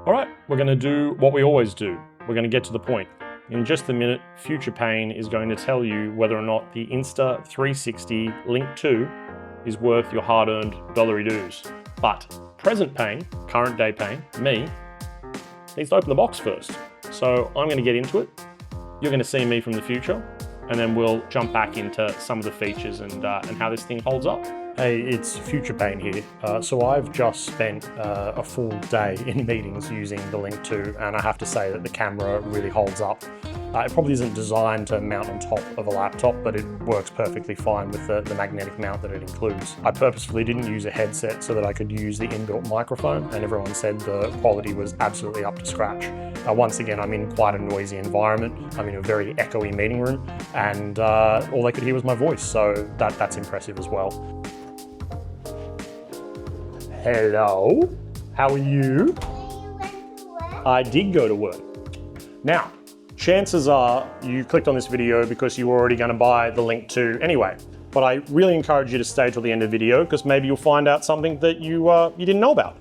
All right, we're going to do what we always do. We're going to get to the point. In just a minute, Future Pain is going to tell you whether or not the Insta360 Link 2 is worth your hard-earned dollary dues. But present Pain, current day Pain, me, needs to open the box first. So I'm going to get into it. You're going to see me from the future, and then we'll jump back into some of the features and how this thing holds up. Hey, it's Future Pain here. So I've just spent a full day in meetings using the Link 2, and I have to say that the camera really holds up. It probably isn't designed to mount on top of a laptop, but it works perfectly fine with the magnetic mount that it includes. I purposefully didn't use a headset so that I could use the inbuilt microphone, and everyone said the quality was absolutely up to scratch. Once again, I'm in quite a noisy environment. I'm in a very echoey meeting room, and all they could hear was my voice, so that's impressive as well. Hello, how are you? I did go to work. Now, chances are you clicked on this video because you were already going to buy the Link 2 anyway. But I really encourage you to stay till the end of the video because maybe you'll find out something that you didn't know about.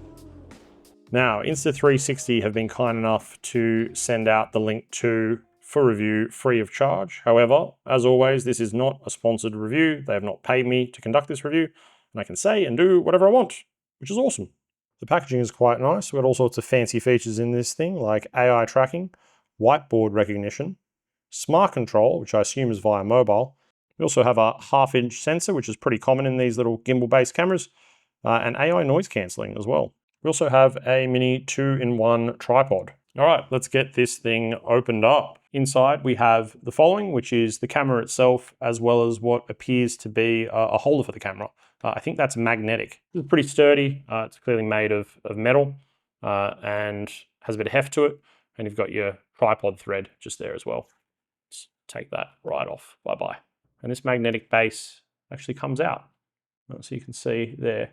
Now, Insta360 have been kind enough to send out the Link 2 for review free of charge. However, as always, this is not a sponsored review. They have not paid me to conduct this review, and I can say and do whatever I want, which is awesome. The packaging is quite nice. We've got all sorts of fancy features in this thing, like AI tracking, whiteboard recognition, smart control, which I assume is via mobile. We also have a 1/2-inch sensor, which is pretty common in these little gimbal-based cameras, and AI noise cancelling as well. We also have a mini 2-in-1 tripod. All right, let's get this thing opened up. Inside we have the following, which is the camera itself, as well as what appears to be a holder for the camera. I think that's magnetic. It's pretty sturdy. It's clearly made of metal and has a bit of heft to it. And you've got your tripod thread just there as well. Let's take that right off. Bye-bye. And this magnetic base actually comes out. So you can see there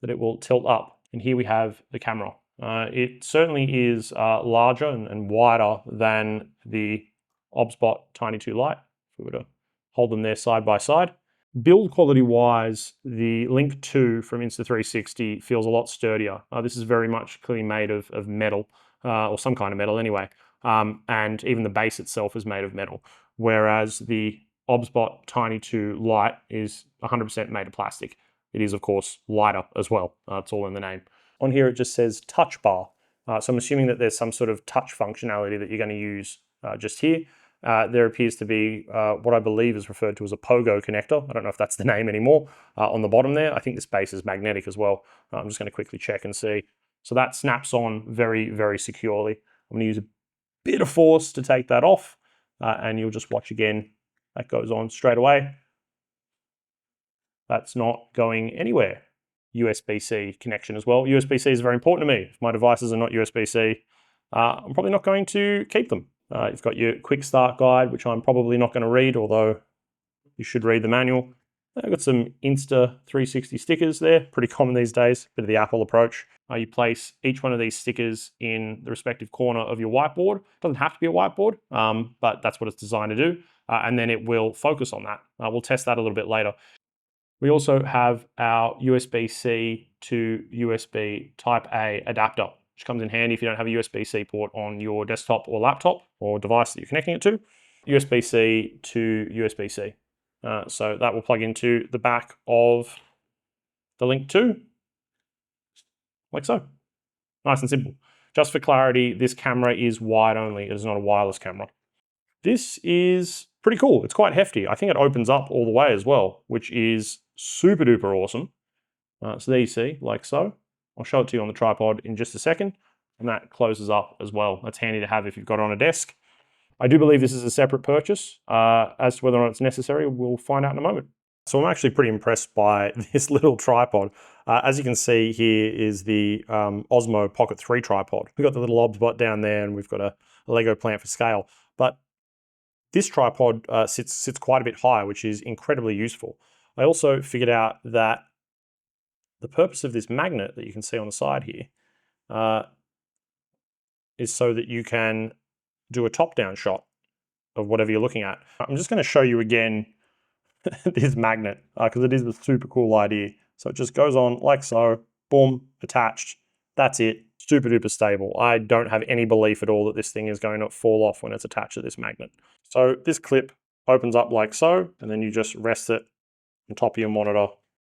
that it will tilt up. And here we have the camera. It certainly is larger and wider than the OBSBot Tiny 2 Lite, if we were to hold them there side by side. Build quality wise, the Link 2 from Insta360 feels a lot sturdier. This is very much clearly made of metal, or some kind of metal anyway. And even the base itself is made of metal. Whereas the OBSBot Tiny 2 Lite is 100% made of plastic. It is, of course, lighter as well. It's all in the name. On here, it just says touch bar. So I'm assuming that there's some sort of touch functionality that you're going to use just here. There appears to be what I believe is referred to as a pogo connector. I don't know if that's the name anymore. On the bottom there, I think this base is magnetic as well. I'm just going to quickly check and see. So that snaps on very, very securely. I'm going to use a bit of force to take that off, and you'll just watch again. That goes on straight away. That's not going anywhere. USB-C connection as well. USB-C is very important to me. If my devices are not USB-C, I'm probably not going to keep them. You've got your quick start guide, which I'm probably not going to read, although you should read the manual. I've got some Insta360 stickers there, pretty common these days, bit of the Apple approach. You place each one of these stickers in the respective corner of your whiteboard. It doesn't have to be a whiteboard, but that's what it's designed to do. And then it will focus on that. We'll test that a little bit later. We also have our USB-C to USB Type-A adapter, which comes in handy if you don't have a USB-C port on your desktop or laptop or device that you're connecting it to. USB-C to USB-C. So that will plug into the back of the Link 2, like so. Nice and simple. Just for clarity, this camera is wide only. It is not a wireless camera. This is pretty cool. It's quite hefty. I think it opens up all the way as well, which is super duper awesome. So there you see, like so. I'll show it to you on the tripod in just a second, and that closes up as well. That's handy to have if you've got it on a desk. I do believe this is a separate purchase. As to whether or not it's necessary, we'll find out in a moment. So I'm actually pretty impressed by this little tripod. As you can see, here is the Osmo Pocket 3 tripod. We've got the little OBSBot down there, and we've got a Lego plant for scale. But this tripod sits quite a bit higher, which is incredibly useful. I also figured out that the purpose of this magnet that you can see on the side here is so that you can do a top-down shot of whatever you're looking at. I'm just going to show you again this magnet because it is a super cool idea. So it just goes on like so, boom, attached. That's it. It's super duper stable. I don't have any belief at all that this thing is going to fall off when it's attached to this magnet. So this clip opens up like so, and then you just rest it on top of your monitor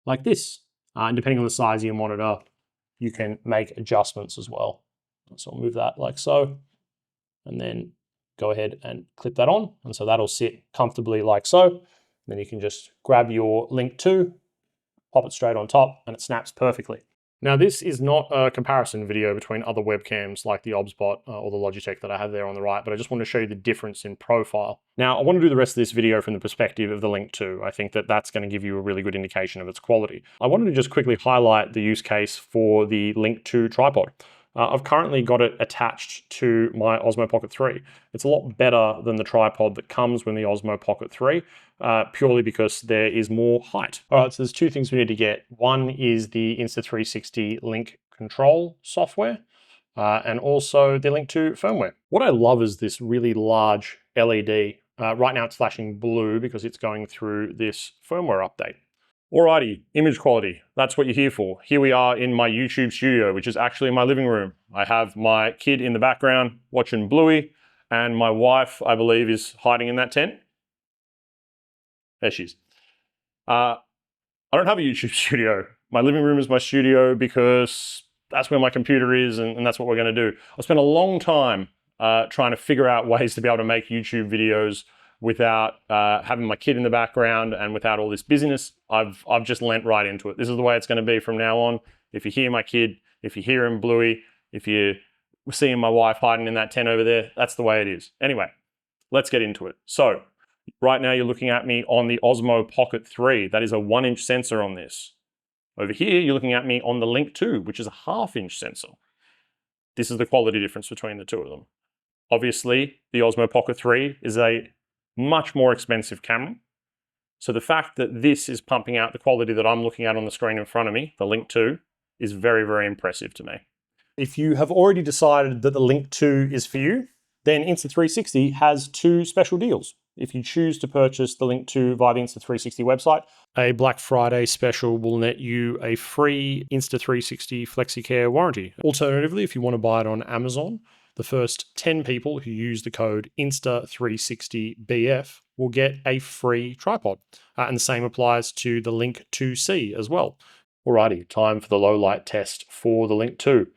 like this. And depending on the size of your monitor, you can make adjustments as well. So I'll move that like so, and then go ahead and clip that on. And so that'll sit comfortably like so. Then you can just grab your Link 2, pop it straight on top, and it snaps perfectly. Now, this is not a comparison video between other webcams like the OBSBot or the Logitech that I have there on the right, but I just want to show you the difference in profile. Now, I want to do the rest of this video from the perspective of the Link 2. I think that that's going to give you a really good indication of its quality. I wanted to just quickly highlight the use case for the Link 2 tripod. I've currently got it attached to my Osmo Pocket 3. It's a lot better than the tripod that comes with the Osmo Pocket 3, purely because there is more height. All right, so there's two things we need to get. One is the Insta360 Link control software, and also the Link 2 firmware. What I love is this really large LED. Right now it's flashing blue because it's going through this firmware update. Alrighty, image quality, that's what you're here for. Here we are in my YouTube studio, which is actually my living room. I have my kid in the background watching Bluey, and my wife, I believe, is hiding in that tent. There she is. I don't have a YouTube studio. My living room is my studio because that's where my computer is, and that's what we're gonna do. I spent a long time trying to figure out ways to be able to make YouTube videos without having my kid in the background and without all this busyness. I've just lent right into it. This is the way it's going to be from now on. If you hear my kid, if you hear him Bluey, if you're seeing my wife hiding in that tent over there, that's the way it is. Anyway, let's get into it. So right now you're looking at me on the Osmo Pocket 3. That is a 1-inch sensor on this. Over here, you're looking at me on the Link 2, which is a 1/2-inch sensor. This is the quality difference between the two of them. Obviously, the Osmo Pocket 3 is a much more expensive camera. So the fact that this is pumping out the quality that I'm looking at on the screen in front of me, the Link 2, is very, very impressive to me. If you have already decided that the Link 2 is for you, then Insta360 has 2 special deals. If you choose to purchase the Link 2 via the Insta360 website, a Black Friday special will net you a free Insta360 FlexiCare warranty. Alternatively, if you want to buy it on Amazon, the first 10 people who use the code Insta360BF will get a free tripod. And the same applies to the Link 2C as well. Alrighty, time for the low light test for the Link 2.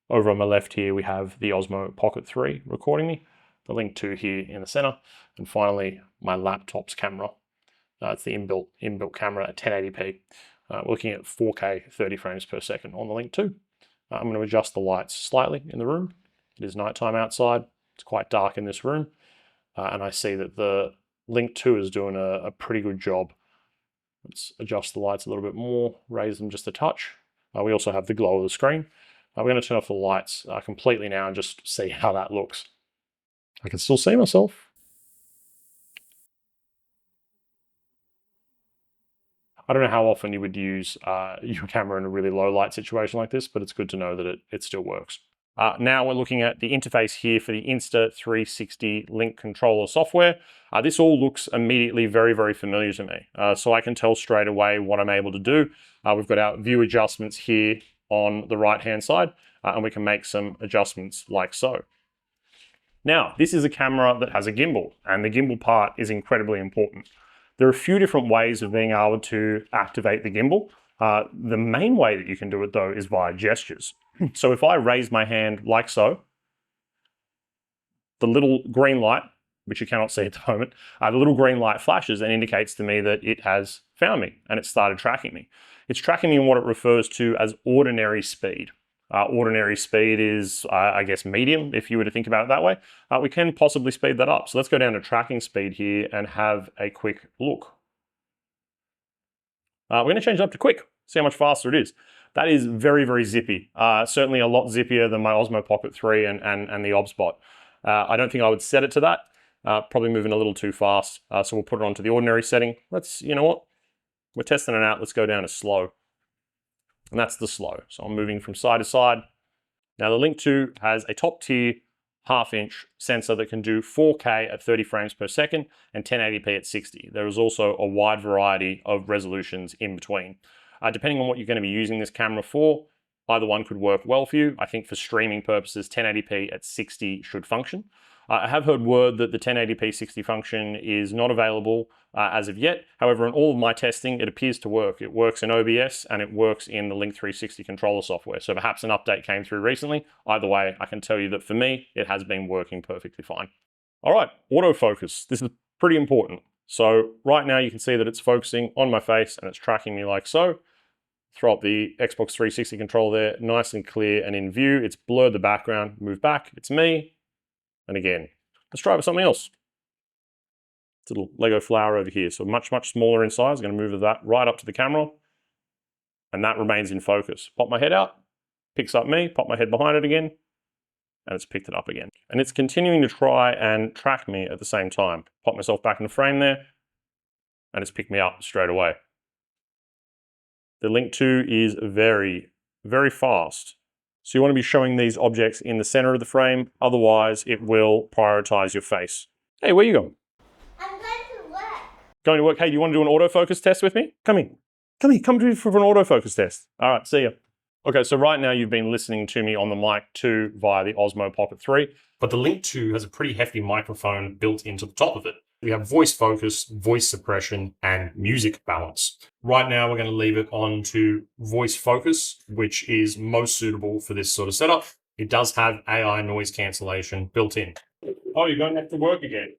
Over on my left here, we have the Osmo Pocket 3 recording me, the Link 2 here in the center, and finally, my laptop's camera. It's the inbuilt camera at 1080p. We're looking at 4K 30 frames per second on the Link 2. I'm going to adjust the lights slightly in the room. It is nighttime outside. It's quite dark in this room. And I see that the Link 2 is doing a pretty good job. Let's adjust the lights a little bit more, raise them just a touch. We also have the glow of the screen. We're going to turn off the lights completely now and just see how that looks. I can still see myself. I don't know how often you would use your camera in a really low light situation like this, but it's good to know that it still works. Now we're looking at the interface here for the Insta360 Link controller software. This all looks immediately very, very familiar to me. So I can tell straight away what I'm able to do. We've got our view adjustments here on the right-hand side, and we can make some adjustments like so. Now, this is a camera that has a gimbal, and the gimbal part is incredibly important. There are a few different ways of being able to activate the gimbal. The main way that you can do it, though, is via gestures. So if I raise my hand like so, the little green light, which you cannot see at the moment, the little green light flashes and indicates to me that it has found me and it started tracking me. It's tracking me in what it refers to as ordinary speed. Ordinary speed is, I guess, medium, if you were to think about it that way. We can possibly speed that up. So let's go down to tracking speed here and have a quick look. We're going to change it up to quick, see how much faster it is. That is very, very zippy. Certainly a lot zippier than my Osmo Pocket 3 and the OBSBot. I don't think I would set it to that. Probably moving a little too fast. So we'll put it onto the ordinary setting. You know what? We're testing it out. Let's go down to slow. And that's the slow. So I'm moving from side to side. Now the Link 2 has a top tier 1/2-inch sensor that can do 4K at 30 frames per second and 1080p at 60. There is also a wide variety of resolutions in between. Depending on what you're going to be using this camera for, Either one could work well for you. I think for streaming purposes, 1080p at 60 should function. I have heard word that the 1080p 60 function is not available as of yet. However, in all of my testing, it appears to work. It works in OBS and it works in the Link360 controller software. So perhaps an update came through recently. Either way, I can tell you that for me, it has been working perfectly fine. All right, autofocus. This is pretty important. So right now you can see that it's focusing on my face and it's tracking me like so. Throw up the Xbox 360 controller there, nice and clear and in view. It's blurred the background, move back, it's me. And again, let's try with something else. It's a little Lego flower over here. So much, much smaller in size. I'm gonna move that right up to the camera and that remains in focus. Pop my head out, picks up me, pop my head behind it again, and it's picked it up again. And it's continuing to try and track me at the same time. Pop myself back in the frame there, and it's picked me up straight away. The Link 2 is very, very fast. So you want to be showing these objects in the center of the frame, otherwise it will prioritize your face. Hey, where are you going? I'm going to work. Going to work? Hey, do you want to do an autofocus test with me? Come here. Come here, come for an autofocus test. All right, see ya. Okay, so right now you've been listening to me on the Mic 2 via the Osmo Pocket 3, but the Link 2 has a pretty hefty microphone built into the top of it. We have voice focus, voice suppression, and music balance. Right now, we're going to leave it on to voice focus, which is most suitable for this sort of setup. It does have AI noise cancellation built in. Oh, you're going back to work again.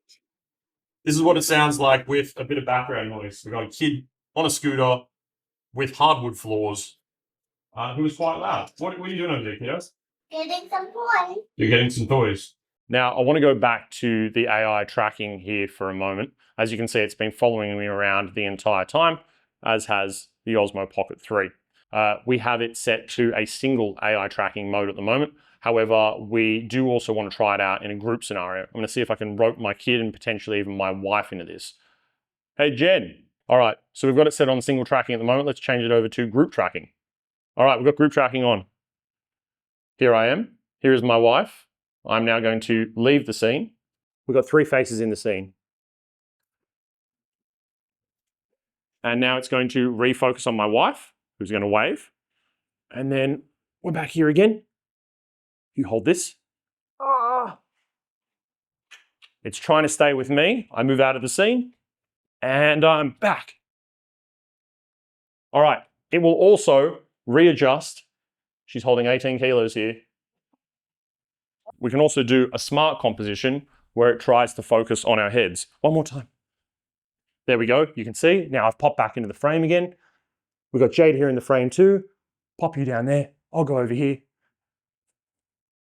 This is what it sounds like with a bit of background noise. We've got a kid on a scooter with hardwood floors who is quite loud. What are you doing over there, kiddos? Getting some toys. You're getting some toys. Now, I want to go back to the AI tracking here for a moment. As you can see, it's been following me around the entire time, as has the Osmo Pocket 3. We have it set to a single AI tracking mode at the moment. However, we do also want to try it out in a group scenario. I'm going to see if I can rope my kid and potentially even my wife into this. Hey, Jen. All right, so we've got it set on single tracking at the moment. Let's change it over to group tracking. All right, we've got group tracking on. Here I am. Here is my wife. I'm now going to leave the scene. We've got 3 faces in the scene. And now it's going to refocus on my wife, who's going to wave. And then we're back here again. You hold this. Ah! It's trying to stay with me. I move out of the scene and I'm back. All right, it will also readjust. She's holding 18 kilos here. We can also do a smart composition where it tries to focus on our heads. One more time. There we go. You can see. Now I've popped back into the frame again. We've got Jade here in the frame too. Pop you down there. I'll go over here.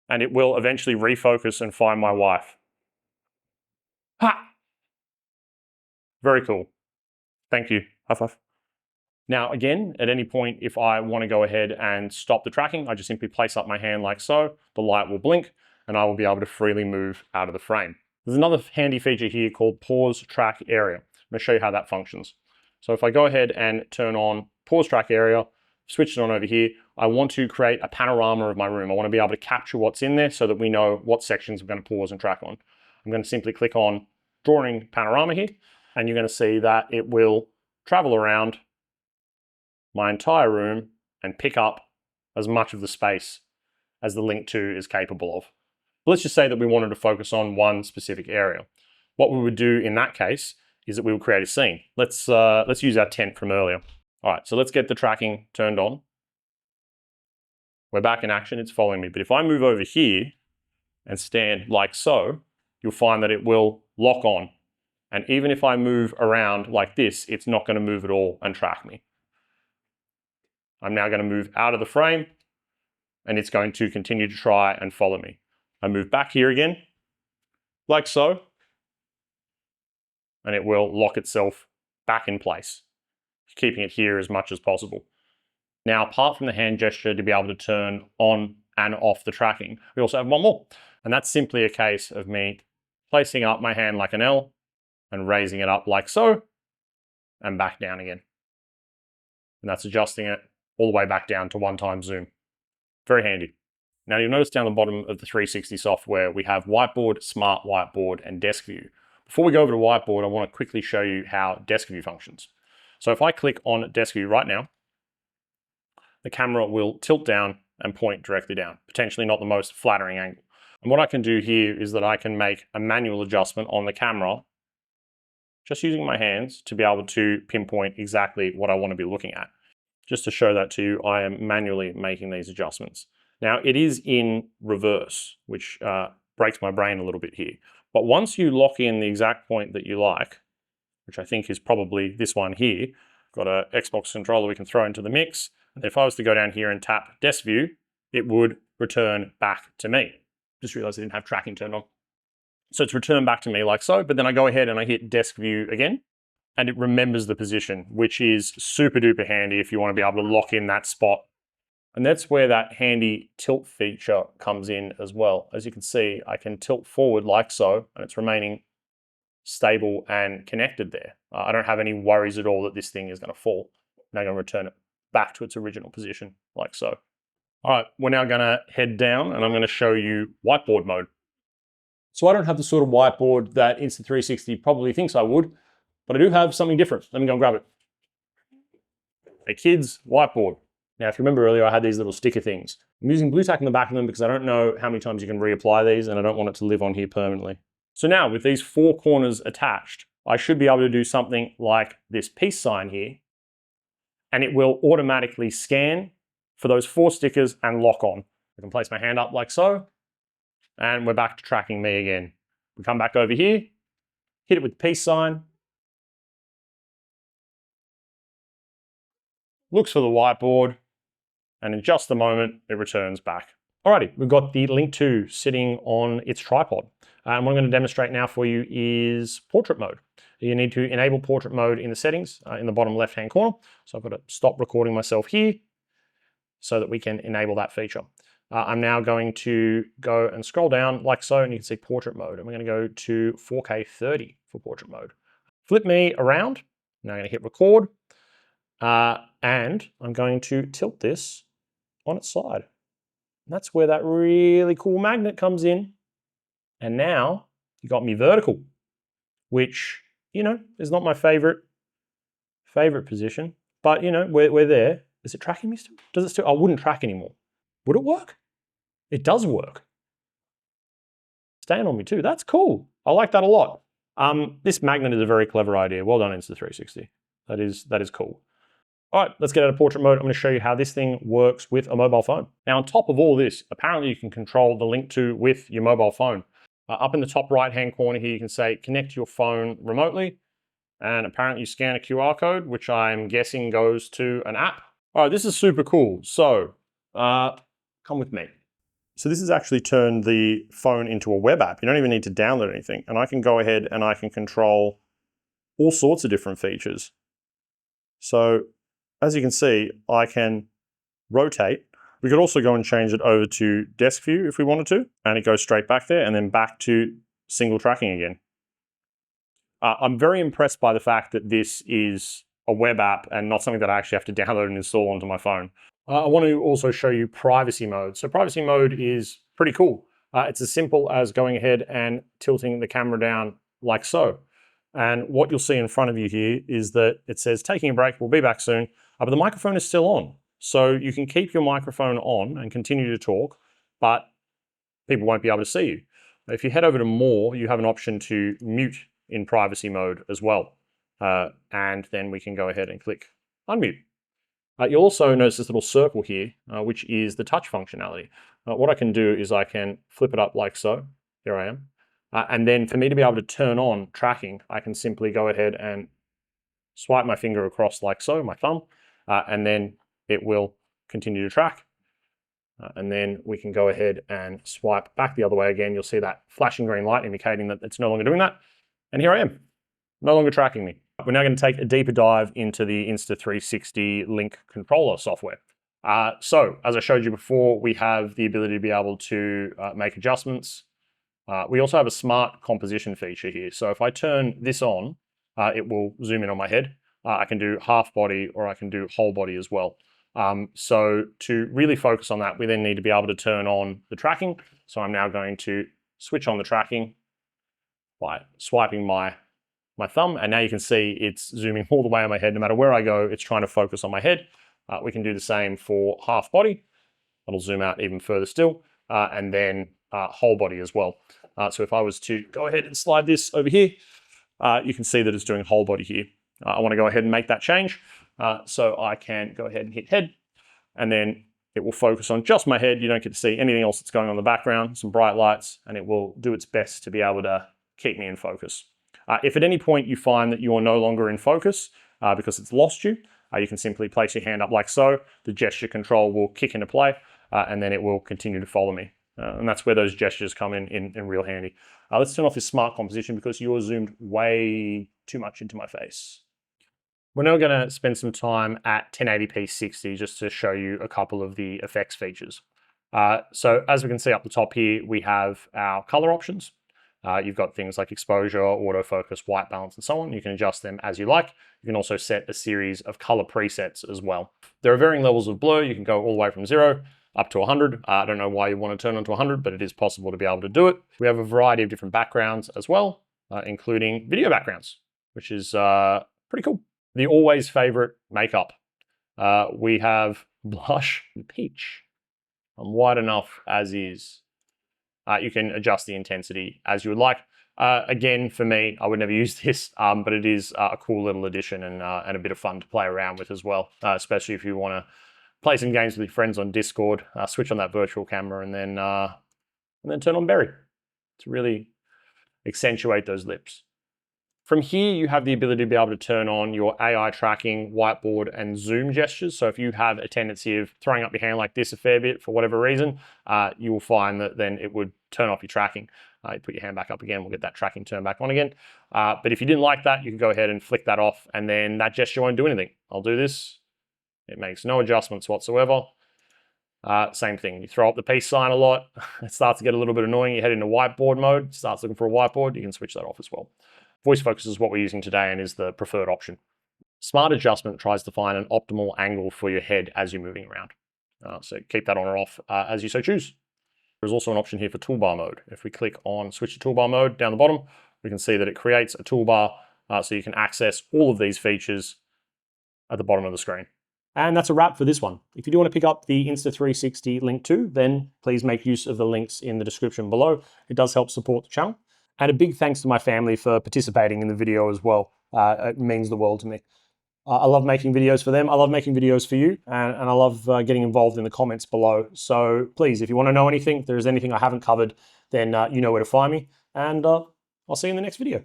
And it will eventually refocus and find my wife. Ha! Very cool. Thank you. High five. Now again, at any point, if I want to go ahead and stop the tracking, I just simply place up my hand like so. The light will blink and I will be able to freely move out of the frame. There's another handy feature here called Pause Track Area. I'm going to show you how that functions. So if I go ahead and turn on Pause Track Area, switch it on over here, I want to create a panorama of my room. I want to be able to capture what's in there so that we know what sections we're going to pause and track on. I'm going to simply click on Drawing Panorama here, and you're going to see that it will travel around my entire room and pick up as much of the space as the Link 2 is capable of. But let's just say that we wanted to focus on one specific area. What we would do in that case is that we would create a scene. Let's use our tent from earlier. All right, so let's get the tracking turned on. We're back in action, it's following me. But if I move over here and stand like so, you'll find that it will lock on. And even if I move around like this, it's not going to move at all and track me. I'm now going to move out of the frame and it's going to continue to try and follow me. I move back here again, like so, and it will lock itself back in place, keeping it here as much as possible. Now, apart from the hand gesture to be able to turn on and off the tracking, we also have one more. And that's simply a case of me placing up my hand like an L and raising it up like so, and back down again. And that's adjusting it all the way back down to 1x zoom. Very handy. Now you'll notice down the bottom of the 360 software, we have Whiteboard, Smart Whiteboard, and Desk View. Before we go over to Whiteboard, I want to quickly show you how Desk View functions. So if I click on Desk View right now, the camera will tilt down and point directly down. Potentially not the most flattering angle. And what I can do here is that I can make a manual adjustment on the camera, just using my hands to be able to pinpoint exactly what I want to be looking at. Just to show that to you, I am manually making these adjustments. Now it is in reverse, which breaks my brain a little bit here. But once you lock in the exact point that you like, which I think is probably this one here, got an Xbox controller we can throw into the mix. And if I was to go down here and tap desk view, it would return back to me. Just realized I didn't have tracking turned on. So it's returned back to me like so, but then I go ahead and I hit desk view again, and it remembers the position, which is super duper handy if you want to be able to lock in that spot. And that's where that handy tilt feature comes in as well. As you can see, I can tilt forward like so, and it's remaining stable and connected there. I don't have any worries at all that this thing is going to fall. Now I'm going to return it back to its original position like so. All right, we're now going to head down and I'm going to show you whiteboard mode. So I don't have the sort of whiteboard that Insta360 probably thinks I would, but I do have something different. Let me go and grab it. A kid's whiteboard. Now, if you remember earlier, I had these little sticker things. I'm using blue tack in the back of them because I don't know how many times you can reapply these and I don't want it to live on here permanently. So now with these four corners attached, I should be able to do something like this peace sign here, and it will automatically scan for those four stickers and lock on. I can place my hand up like so, and we're back to tracking me again. We come back over here, hit it with the peace sign, looks for the whiteboard, and in just a moment, it returns back. Alrighty, we've got the Link 2 sitting on its tripod. And what I'm going to demonstrate now for you is portrait mode. You need to enable portrait mode in the settings in the bottom left-hand corner. So I've got to stop recording myself here so that we can enable that feature. I'm now going to go and scroll down like so, and you can see portrait mode. And we're going to go to 4K 30 for portrait mode. Flip me around. Now I'm going to hit record. And I'm going to tilt this on its side. And that's where that really cool magnet comes in. And now you got me vertical, which, you know, is not my favorite position, but you know, we're there. Is it tracking me still? Does it still? I wouldn't track anymore. Would it work? It does work. Staying on me too. That's cool. I like that a lot. This magnet is a very clever idea. Well done, Insta360. That is cool. All right, let's get out of portrait mode. I'm going to show you how this thing works with a mobile phone. Now, on top of all this, apparently you can control the Link 2 with your mobile phone. Up in the top right-hand corner here, you can say, connect your phone remotely. And apparently you scan a QR code, which I'm guessing goes to an app. All right, this is super cool. So come with me. So this has actually turned the phone into a web app. You don't even need to download anything. And I can go ahead and I can control all sorts of different features. So as you can see, I can rotate. We could also go and change it over to desk view if we wanted to, and it goes straight back there and then back to single tracking again. I'm very impressed by the fact that this is a web app and not something that I actually have to download and install onto my phone. I want to also show you privacy mode. So privacy mode is pretty cool. It's as simple as going ahead and tilting the camera down like so. And what you'll see in front of you here is that it says, taking a break, we'll be back soon, but the microphone is still on. So you can keep your microphone on and continue to talk, but people won't be able to see you. If you head over to more, you have an option to mute in privacy mode as well. And then we can go ahead and click unmute. You'll also notice this little circle here, which is the touch functionality. What I can do is I can flip it up like so. Here I am. And then for me to be able to turn on tracking, I can simply go ahead and swipe my finger across like so, my thumb, and then it will continue to track. And then we can go ahead and swipe back the other way again. You'll see that flashing green light indicating that it's no longer doing that. And here I am, no longer tracking me. We're now going to take a deeper dive into the Insta360 Link controller software. So as I showed you before, we have the ability to be able to make adjustments. We also have a smart composition feature here. So if I turn this on, it will zoom in on my head. I can do half body or I can do whole body as well. So to really focus on that, we then need to be able to turn on the tracking. So I'm now going to switch on the tracking by swiping my thumb. And now you can see it's zooming all the way on my head. No matter where I go, it's trying to focus on my head. We can do the same for half body. It'll zoom out even further still, and then whole body as well. So if I was to go ahead and slide this over here, you can see that it's doing whole body here. I want to go ahead and make that change. So I can go ahead and hit head, and then it will focus on just my head. You don't get to see anything else that's going on in the background, some bright lights, and it will do its best to be able to keep me in focus. If at any point you find that you are no longer in focus because it's lost you, you can simply place your hand up like so. The gesture control will kick into play, and then it will continue to follow me. And that's where those gestures come in real handy. Let's turn off this smart composition because you're zoomed way too much into my face. We're now going to spend some time at 1080p 60 just to show you a couple of the effects features. So as we can see up the top here, we have our color options. You've got things like exposure, autofocus, white balance, and so on. You can adjust them as you like. You can also set a series of color presets as well. There are varying levels of blur. You can go all the way from 0 up to 100. I don't know why you want to turn on to 100, but it is possible to be able to do it. We have a variety of different backgrounds as well, including video backgrounds, which is pretty cool. The always favorite makeup. We have blush and peach. I'm wide enough as is. You can adjust the intensity as you would like. Again, for me, I would never use this, but it is a cool little addition and a bit of fun to play around with as well, especially if you want to play some games with your friends on Discord, switch on that virtual camera and then turn on Berry to really accentuate those lips. From here, you have the ability to be able to turn on your AI tracking, whiteboard, and zoom gestures. So if you have a tendency of throwing up your hand like this a fair bit for whatever reason, you will find that then it would turn off your tracking. You put your hand back up again, we'll get that tracking turned back on again. But if you didn't like that, you can go ahead and flick that off, and then that gesture won't do anything. I'll do this. It makes no adjustments whatsoever. Same thing, you throw up the peace sign a lot, it starts to get a little bit annoying. You head into whiteboard mode, starts looking for a whiteboard, you can switch that off as well. Voice focus is what we're using today and is the preferred option. Smart adjustment tries to find an optimal angle for your head as you're moving around. So keep that on or off as you so choose. There's also an option here for toolbar mode. If we click on switch to toolbar mode down the bottom, we can see that it creates a toolbar so you can access all of these features at the bottom of the screen. And that's a wrap for this one. If you do want to pick up the Insta360 Link too, then please make use of the links in the description below. It does help support the channel. And a big thanks to my family for participating in the video as well. It means the world to me. I love making videos for them. I love making videos for you. And I love getting involved in the comments below. So please, if you want to know anything, if there's anything I haven't covered, then you know where to find me. And I'll see you in the next video.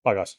Bye, guys.